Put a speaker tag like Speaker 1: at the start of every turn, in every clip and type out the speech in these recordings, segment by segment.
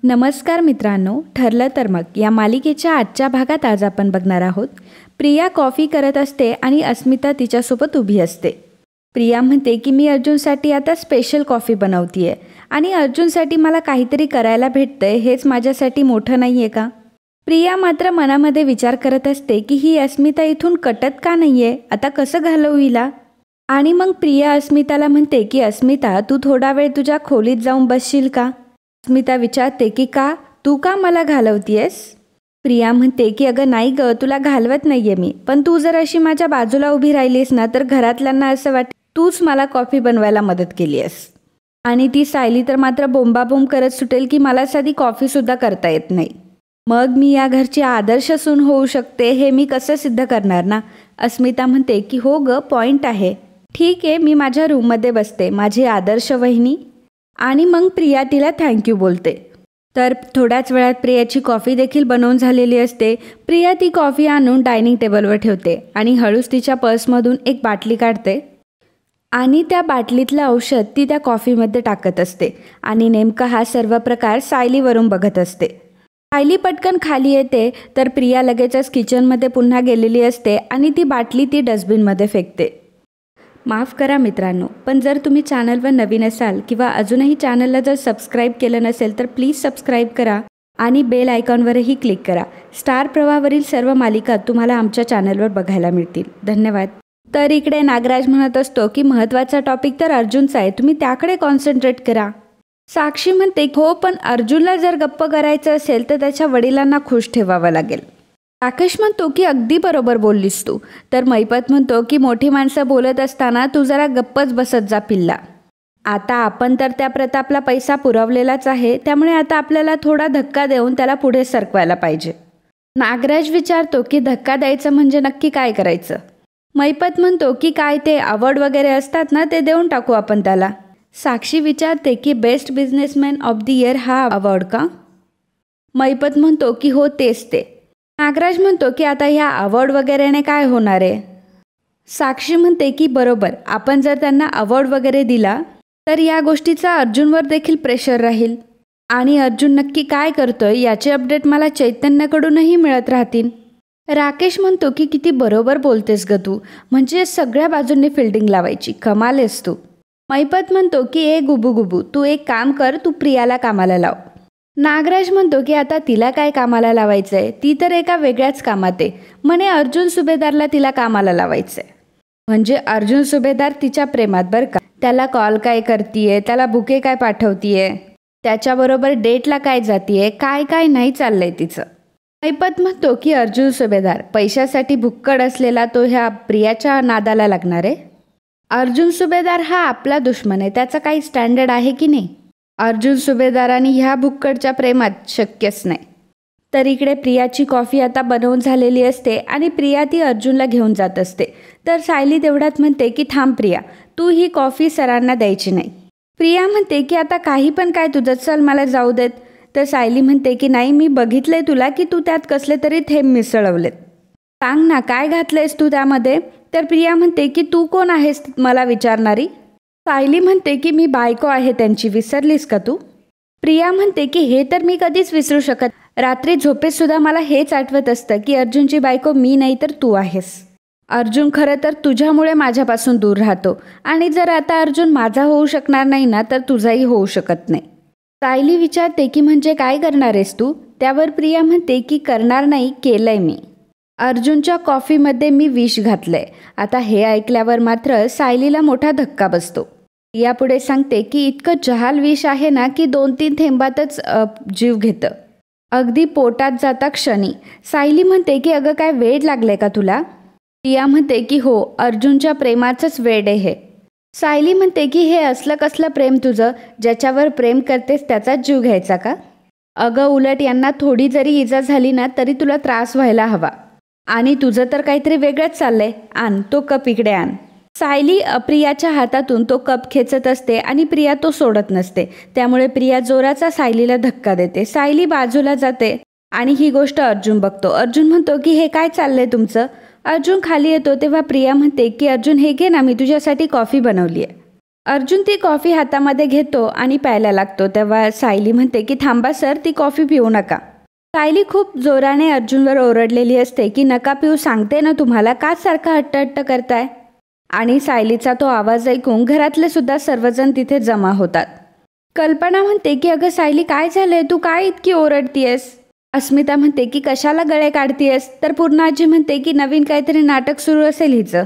Speaker 1: नमस्कार मित्रांनो, ठरलं तर मग या मालिकेच्या आजच्या भागात आज आपण बघणार आहोत. प्रिया कॉफी करत असते आणि अस्मिता तिच्यासोबत उभी असते. प्रिया म्हणते की मी अर्जुनसाठी आता स्पेशल कॉफी बनवतीये आणि अर्जुनसाठी मला काहीतरी करायला भेटतंय, हेच माझ्यासाठी मोठं नाही आहे का. प्रिया मात्र मनामध्ये विचार करत असते की ही अस्मिता इथून कटत का नाहीये, आता कसं घालवू हिला. आणि मग प्रिया अस्मिताला म्हणते की अस्मिता, तू थोडा वेळ तुझ्या खोलीत जाऊन बसशील का. अस्मिता विचारते की का, तू का मला घालवतीयस. प्रिया म्हणते की अगं नाही ग, तुला घालवत नाहीये मी, पण तू जर अशी माझ्या बाजूला उभी राहिलीस ना तर घरातल्यांना असं वाटतं तूच मला कॉफी बनवायला मदत केली आहेस. आणि ती सायली तर मात्र बोंबाबोंब करत सुटेल की मला साधी कॉफीसुद्धा करता येत नाही, मग मी या घरची आदर्श सून होऊ शकते हे मी कसं सिद्ध करणार ना. अस्मिता म्हणते की हो ग, पॉईंट आहे, ठीक आहे, मी माझ्या रूममध्ये बसते, माझी आदर्श वहिनी. आणि मग प्रिया तिला थँक्यू बोलते. तर थोड्याच वेळात प्रियाची कॉफी देखील बनवून झालेली असते. प्रिया ती कॉफी आणून डायनिंग टेबलवर ठेवते आणि हळूच तिच्या पर्समधून एक बाटली काढते आणि त्या बाटलीतलं औषध ती त्या कॉफीमध्ये टाकत असते. आणि नेमका हा सर्व प्रकार सायलीवरून बघत असते. सायली पटकन खाली येते तर प्रिया लगेचच किचनमध्ये पुन्हा गेलेली असते आणि ती बाटली ती डस्टबिनमध्ये फेकते. माफ करा मित्रांनो, पण जर तुम्ही चॅनलवर नवीन असाल किंवा अजूनही चॅनलला जर सबस्क्राईब केलं नसेल तर प्लीज सबस्क्राईब करा आणि बेल आयकॉनवरही क्लिक करा. स्टार प्रवाहावरील सर्व मालिका तुम्हाला आमच्या चॅनलवर बघायला मिळतील. धन्यवाद. तर इकडे नागराज म्हणत असतो की महत्त्वाचा टॉपिक तर अर्जुनचा आहे, तुम्ही त्याकडे कॉन्सन्ट्रेट करा. साक्षी म्हणते हो, पण अर्जुनला जर गप्प करायचं असेल तर त्याच्या वडिलांना खुश ठेवावं लागेल. राकेश म्हणतो की अगदी बरोबर बोललीस तू. तर मैपत म्हणतो की मोठी माणसं बोलत असताना तू जरा गप्पच बसत जा पिल्ला. आता आपण तर त्या प्रतापला पैसा पुरवलेलाच आहे, त्यामुळे आता आपल्याला थोडा धक्का देऊन त्याला पुढे सरकवायला पाहिजे. नागराज विचारतो की धक्का द्यायचं म्हणजे नक्की काय करायचं. मैपत म्हणतो की काय ते अवॉर्ड वगैरे असतात ना, ते देऊन टाकू आपण त्याला. साक्षी विचारते की best businessman of the year हा अवॉर्ड का. मैपत म्हणतो की हो तेच ते. नागराज म्हणतो की आता ह्या अवॉर्ड वगैरेने काय होणार आहे. साक्षी म्हणते की बरोबर, आपण जर त्यांना अवॉर्ड वगैरे दिला तर या गोष्टीचा अर्जुनवर देखील प्रेशर राहील आणि अर्जुन नक्की काय करतोय याचे अपडेट मला चैतन्याकडूनही मिळत राहतील. राकेश म्हणतो की किती बरोबर बोलतेस ग तू, म्हणजे सगळ्या बाजूंनी फिल्डिंग लावायची, कमाल आहेस तू. मैपत म्हणतो की ए गुबू गुबू, तू एक काम कर, तू प्रियाला कामाला लाव. नागराज म्हणतो की आता तिला काय कामाला लावायचं आहे, ती तर एका वेगळ्याच कामात आहे, म्हणे अर्जुन सुभेदारला तिला कामाला लावायचं आहे. म्हणजे अर्जुन सुभेदार तिच्या प्रेमात बरं का, त्याला कॉल काय करतीये, त्याला बुके काय पाठवतीये, त्याच्याबरोबर डेटला काय जातीये, काय काय नाही चाललंय तिचं. मैपत म्हणतो की अर्जुन सुभेदार पैशासाठी भुक्कड असलेला तो ह्या प्रियाच्या नादाला लागणार आहे. अर्जुन सुभेदार हा आपला दुश्मन आहे, त्याचा काही स्टँडर्ड आहे की नाही. अर्जुन सुभेदारांनी ह्या भुक्कडच्या प्रेमात शक्यच नाही. तर इकडे प्रियाची कॉफी आता बनवून झालेली असते आणि प्रिया ती अर्जुनला घेऊन जात असते. तर सायली तेवढ्यात म्हणते की थांब प्रिया, तू ही कॉफी सरांना द्यायची नाही. प्रिया म्हणते की आता काही पण काय तुझं, चल मला जाऊ देत. तर सायली म्हणते की नाही, मी बघितलंय तुला की तू त्यात कसले तरी थेंब मिसळवलेत, सांग ना काय घातलंयस तू त्यामध्ये. तर प्रिया म्हणते की तू कोण आहेस मला विचारणारी. सायली म्हणते की मी बायको आहे त्यांची, विसरलीस का तू. प्रिया म्हणते की हे तर मी कधीच विसरू शकत, रात्री झोपेत सुद्धा मला हेच आठवत असतं की अर्जुनची बायको मी नाही तर तू आहेस. अर्जुन खरं तर तुझ्यामुळे माझ्यापासून दूर राहतो आणि जर आता अर्जुन माझा होऊ शकणार नाही ना तर तुझाही होऊ शकत नाही. सायली विचारते की म्हणजे काय करणार आहेस तू. त्यावर प्रिया म्हणते की करणार नाही, केलंय मी. अर्जुनच्या कॉफीमध्ये मी विष घातलंय. आता हे ऐकल्यावर मात्र सायलीला मोठा धक्का बसतो. यापुढे सांगते की इतकं जहाल विष आहे ना की 2-3 थेंबातच जीव घेतं, अगदी पोटात जाता क्षणी. सायली म्हणते की अगं काय वेड लागलंय का तुला. प्रिया म्हणते की हो, अर्जुनच्या प्रेमाचंच वेड आहे हे. सायली म्हणते की हे असलं कसलं प्रेम तुझं, ज्याच्यावर प्रेम करतेस त्याचाच जीव घ्यायचा का. अगं उलट यांना थोडी जरी इजा झाली ना तरी तुला त्रास व्हायला हवा, आणि तुझं तर काहीतरी वेगळंच चाललंय. आण तो कप इकडे आण. सायली प्रियाच्या हातातून तो कप खेचत असते आणि प्रिया तो सोडत नसते. त्यामुळे प्रिया जोराचा सायलीला धक्का देते. सायली बाजूला जाते आणि ही गोष्ट अर्जुन बघतो. अर्जुन म्हणतो की हे काय चाललंय तुमचं. अर्जुन खाली येतो तेव्हा प्रिया म्हणते की अर्जुन हे घे ना, मी तुझ्यासाठी कॉफी बनवली आहे. अर्जुन ती कॉफी हातामध्ये घेतो आणि प्यायला लागतो. तेव्हा सायली म्हणते की थांबा सर, ती कॉफी पिऊ नका. सायली खूप जोराने अर्जुनवर ओरडलेली असते की नका पिऊ, सांगते ना तुम्हाला, का सारखा हट्ट करताय. आणि सायलीचा तो आवाज ऐकून घरातले सुद्धा सर्वजण तिथे जमा होतात. कल्पना म्हणते की अगं सायली, काय झालंय, तू काय इतकी ओरडतीयस. अस्मिता म्हणते की कशाला गळे काढतीयस. तर पूर्णाजी म्हणते की नवीन काहीतरी नाटक सुरू असेल हिचं.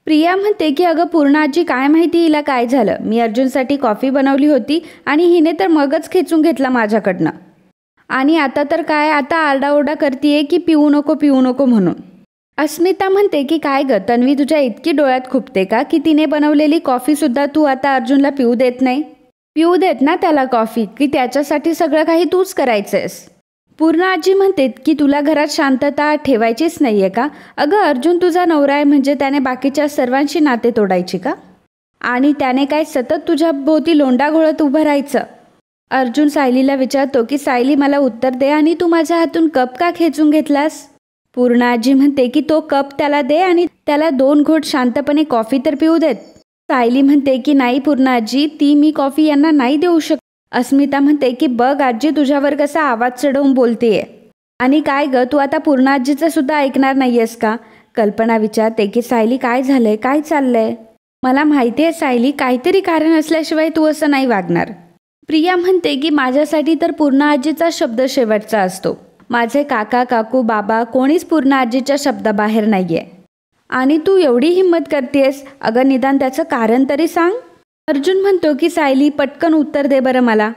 Speaker 1: प्रिया म्हणते की अगं पूर्णाजी, काय माहिती हिला काय झालं. मी अर्जुनसाठी कॉफी बनवली होती आणि हिने तर मगच खेचून घेतला माझ्याकडनं. आणि आता तर काय, आता आरडाओरडा करतीये की पिऊ नको म्हणून. अस्मिता म्हणते की काय गं तन्वी, तुझ्या इतकी डोळ्यात खुपते का की तिने बनवलेली कॉफीसुद्धा तू आता अर्जुनला पिऊ देत नाही. पिऊ देत ना त्याला कॉफी, की त्याच्यासाठी सगळं काही तूच करायचंयस. पूर्ण आजी म्हणते की तुला घरात शांतता ठेवायचीच नाही आहे का. अगं अर्जुन तुझा नवरा आहे म्हणजे त्याने बाकीच्या सर्वांशी नाते तोडायची का. आणि त्याने काय सतत तुझ्या भोवती लोंडा घोळत उभं राहायचं. अर्जुन सायलीला विचारतो की सायली मला उत्तर दे, आणि तू माझ्या हातून कप का खेचून घेतलास. पूर्ण आजी म्हणते की तो कप त्याला दे आणि त्याला 2 घोट शांतपणे कॉफी तर पिऊ देत. सायली म्हणते की नाही पूर्ण आजी, ती मी कॉफी यांना नाही देऊ शकत. अस्मिता म्हणते की बघ आजी, तुझ्यावर कसा आवाज चढवून बोलतेय. आणि काय ग, तू आता पूर्ण आजीचं सुद्धा ऐकणार नाहीयेस का. कल्पना विचारते की सायली काय झालंय, काय चाललंय. मला माहिती आहे सायली, काहीतरी कारण असल्याशिवाय तू असं नाही वागणार. प्रिया म्हणते की माझ्यासाठी तर पूर्ण आजीचा शब्द शेवटचा असतो. माझे काका काकू बाबा कोणीच पूर्ण आजीच्या शब्दाबाहेर नाहीये. आणि तू एवढी हिंमत करतेस, अगं निदान त्याचं कारण तरी सांग. अर्जुन म्हणतो की सायली पटकन उत्तर दे बरं मला.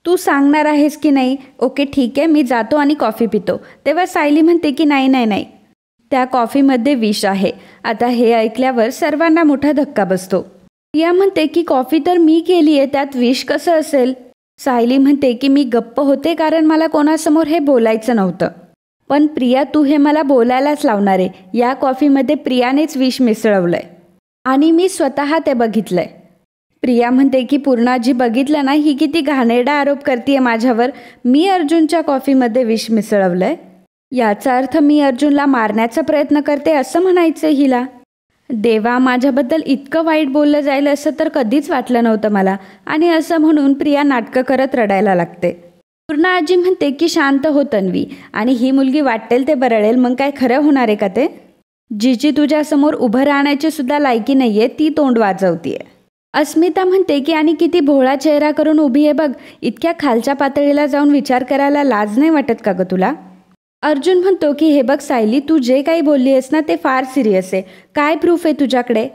Speaker 1: तू सांगणार आहेस की नाही. ओके ठीक आहे, मी जातो आणि कॉफी पितो. तेव्हा सायली म्हणते की नाही, त्या कॉफीमध्ये विष आहे. आता हे ऐकल्यावर सर्वांना मोठा धक्का बसतो. प्रिया म्हणते की कॉफी तर मी केली आहे, त्यात विष कसं असेल. सायली म्हणते की मी गप्प होते कारण मला कोणासमोर हे बोलायचं नव्हतं. पण प्रिया, तू हे मला बोलायलाच लावणार आहे. या कॉफीमध्ये प्रियानेच विष मिसळवलंय आणि मी स्वतः ते बघितलंय. प्रिया म्हणते की पूर्णाजी बघितलं ना, ही किती घाणेरडा आरोप करतीये माझ्यावर. मी अर्जुनच्या कॉफीमध्ये विष मिसळवलंय. याचा अर्थ मी अर्जुनला मारण्याचा प्रयत्न करते असं म्हणायचं हिला. देवा, माझ्याबद्दल इतकं वाईट बोललं जाईल असं तर कधीच वाटलं नव्हतं मला. आणि असं म्हणून प्रिया नाटकं करत रडायला लागते. पूर्णा आजी म्हणते की शांत हो तन्वी, आणि ही मुलगी वाटेल ते बरळेल, मग काय खरं होणार आहे का ते. जिची तुझ्यासमोर उभं राहण्याची सुद्धा लायकी नाहीये ती तोंड वाजवतीये. अस्मिता म्हणते की आणि किती भोळा चेहरा करून उभी आहे बघ. इतक्या खालच्या पातळीला जाऊन विचार करायला लाज नाही वाटत का ग तुला. अर्जुन म्हणतो की हे बघ सायली, तू जे काही बोलली आहेस ना ते फार सिरियस आहे. काय प्रूफ आहे तुझ्याकडे.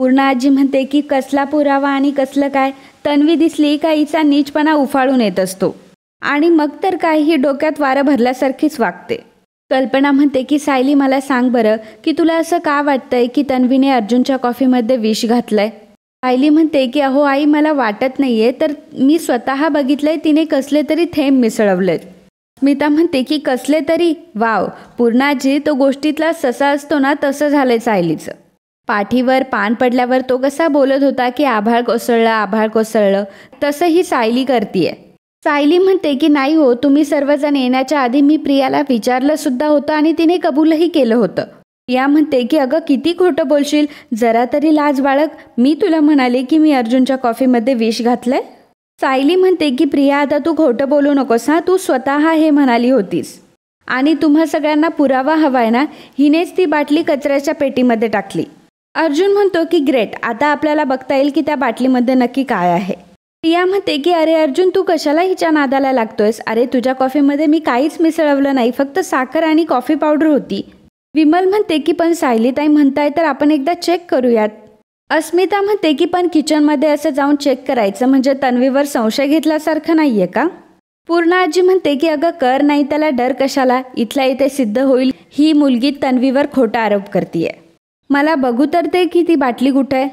Speaker 1: पूर्ण आजी म्हणते की कसला पुरावा आणि कसलं काय. तन्वी दिसली का हिचा नीचपणा उफाळून येत असतो. आणि मग तर काय, ही डोक्यात वारं भरल्यासारखीच वागते. कल्पना म्हणते की सायली मला सांग बरं की तुला असं का वाटतंय की तन्वीने अर्जुनच्या कॉफीमध्ये विष घातलंय. सायली म्हणते की अहो आई, मला वाटत नाहीये, तर मी स्वतः बघितलंय तिने कसले तरी थेंब मिसळवलेत. स्मिता म्हणते की कसले तरी. वाव पूर्णाजी, तो गोष्टीतला ससा असतो ना तसं झालंय सायलीचं. पाठीवर पान पडल्यावर तो कसा बोलत होता की आभाळ कोसळलं, तसं ही सायली करतीये. सायली म्हणते की नाही हो, तुम्ही सर्वजण येण्याच्या आधी मी प्रियाला विचारलं सुद्धा होतं आणि तिने कबूलही केलं होतं. प्रिया म्हणते की अगं किती खोटं बोलशील, जरा तरी लाज बाळग. मी तुला म्हणाले की मी अर्जुनच्या कॉफीमध्ये विष घातलंय. सायली म्हणते की प्रिया, आता तू खोटं बोलू नकोस हा, तू स्वतः हे म्हणाली होतीस. आणि तुम्हा सगळ्यांना पुरावा हवाय ना, हिनेच ती बाटली कचऱ्याच्या पेटीमध्ये टाकली. अर्जुन म्हणतो की ग्रेट, आता आपल्याला बघता येईल की त्या बाटलीमध्ये नक्की काय आहे. प्रिया म्हणते की अरे अर्जुन, तू कशाला हिच्या नादाला लागतोयस. अरे तुझ्या कॉफीमध्ये मी काहीच मिसळवलं नाही, फक्त साखर आणि कॉफी पावडर होती. विमल म्हणते की पण सायलीताई म्हणताय तर आपण एकदा चेक करूयात. अस्मिता म्हणते की पण किचनमध्ये असं जाऊन चेक करायचं म्हणजे तन्वीवर संशय घेतल्यासारखं नाहीये का. पूर्ण आजी म्हणते की अगं कर, नाही त्याला डर कशाला, इथल्या इथे सिद्ध होईल ही मुलगी तन्वीवर खोटा आरोप करतीये. मला बघू तर ते की ती बाटली कुठे आहे.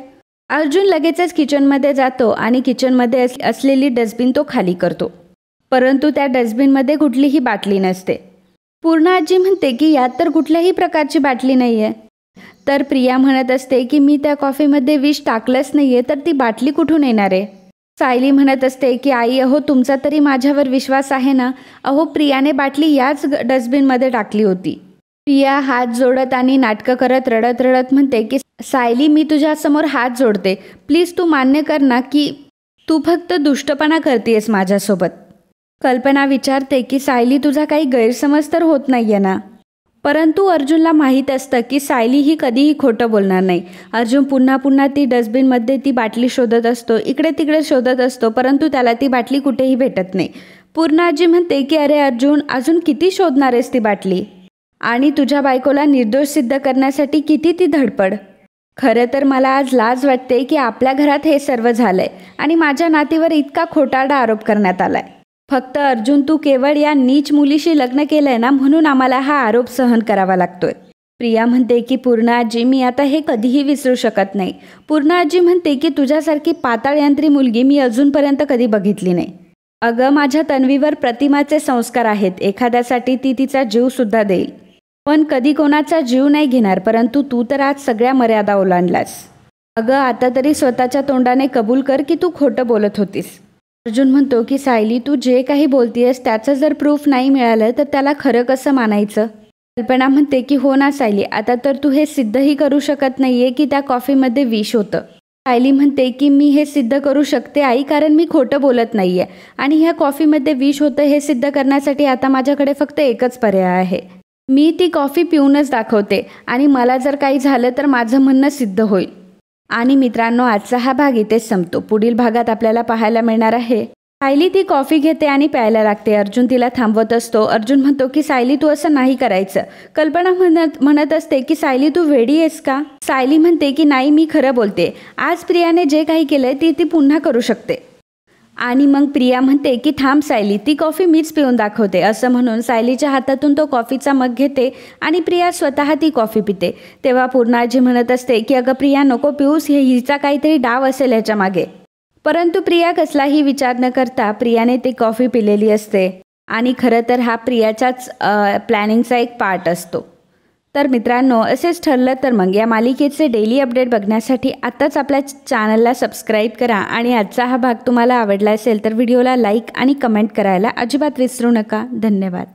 Speaker 1: अर्जुन लगेचच किचनमध्ये जातो आणि किचनमध्ये असलेली डस्टबिन तो खाली करतो. परंतु त्या डस्टबिनमध्ये कुठलीही बाटली नसते. पूर्ण आजी म्हणते की यात तर कुठल्याही प्रकारची बाटली नाही आहे. तर प्रिया म्हणत असते की मी त्या कॉफीमध्ये विष टाकलंच नाही आहे, तर ती बाटली कुठून येणार आहे. सायली म्हणत असते की आई, अहो तुमचा तरी माझ्यावर विश्वास आहे ना. अहो प्रियाने बाटली याच डस्टबिनमध्ये टाकली होती. प्रिया हात जोडत आणि नाटकं करत रडत म्हणते की सायली, मी तुझ्यासमोर हात जोडते. प्लीज तू मान्य कर ना की तू फक्त दुष्टपणा करतेस माझ्यासोबत. कल्पना विचारते की सायली, तुझा काही गैरसमज तर होत नाही आहे ना? परंतु अर्जुनला माहीत असतं की सायली ही कधीही खोटं बोलणार नाही. अर्जुन पुन्हा पुन्हा ती डस्टबिनमध्ये ती बाटली शोधत असतो, इकडे तिकडे शोधत असतो, परंतु त्याला ती बाटली कुठेही भेटत नाही. पूर्णाजी म्हणते की अरे अर्जुन, अजून किती शोधणार आहेस ती बाटली? आणि तुझ्या बायकोला निर्दोष सिद्ध करण्यासाठी किती ती धडपड. खरं तर मला आज लाज वाटते की आपल्या घरात हे सर्व झालंय आणि माझ्या नातीवर इतका खोटारडा आरोप करण्यात आलाय. फक्त अर्जुन, तू केवळ या नीच मुलीशी लग्न केलंय ना, म्हणून आम्हाला हा आरोप सहन करावा लागतोय. प्रिया म्हणते की पूर्ण आजी, मी आता हे कधीही विसरू शकत नाही. पूर्ण आजी म्हणते की तुझ्यासारखी पाताळयंत्री मुलगी मी अजूनपर्यंत कधी बघितली नाही. अगं, माझ्या तन्वीवर प्रतिमाचे संस्कार आहेत. एखाद्यासाठी ती तिचा जीवसुद्धा देईल, पण कधी कोणाचा जीव नाही घेणार. परंतु तू तर आज सगळ्या मर्यादा ओलांडलास. अगं, आता तरी स्वतःच्या तोंडाने कबूल कर की तू खोटं बोलत होतीस. अर्जुन म्हणतो की सायली, तू जे काही बोलतीयस त्याचं जर प्रूफ नाही मिळालं तर त्याला खरं कसं मानायचं? कल्पना म्हणते की हो ना सायली, आता तर तू हे सिद्धही करू शकत नाहीये की त्या कॉफीमध्ये विष होतं. सायली म्हणते की मी हे सिद्ध करू शकते आई, कारण मी खोटं बोलत नाहीये आणि ह्या कॉफीमध्ये विष होतं हे सिद्ध करण्यासाठी आता माझ्याकडे फक्त एकच पर्याय आहे. मी ती कॉफी पिऊनच दाखवते आणि मला जर काही झालं तर माझं म्हणणं सिद्ध होईल. आणि मित्रांनो, आजचा हा भाग इथेच संपतो. पुढील भागात आपल्याला पाहायला मिळणार आहे सायली ती कॉफी घेते आणि प्यायला लागते. अर्जुन तिला थांबवत असतो. अर्जुन म्हणतो की सायली, तू असं नाही करायचं. कल्पना म्हणत असते की सायली, तू वेडी आहेस का? सायली म्हणते की नाही, मी खरं बोलते. आज प्रियाने जे काही केलंय ती पुन्हा करू शकते. आणि मग प्रिया म्हणते की थांब सायली, ती कॉफी मीच पिऊन दाखवते. असं म्हणून सायलीच्या हातातून तो कॉफीचा मग घेते आणि प्रिया स्वतः ती कॉफी पिते. तेव्हा पूर्णाजी म्हणत असते की अगं प्रिया, नको पिऊस, हिचा काहीतरी डाव असेल ह्याच्या मागे. परंतु प्रिया कसलाही विचार न करता प्रियाने ती कॉफी पिलेली असते आणि खरं तर हा प्रियाच्याच प्लॅनिंगचा एक पार्ट असतो. तर मित्रांनो, असेच ठरलं तर मग या मालिकेचे डेली अपडेट बघण्यासाठी आत्ताच आपल्या चॅनलला सबस्क्राईब करा. आणि आजचा हा भाग तुम्हाला आवडला असेल तर व्हिडिओला लाईक आणि कमेंट करायला अजिबात विसरू नका. धन्यवाद.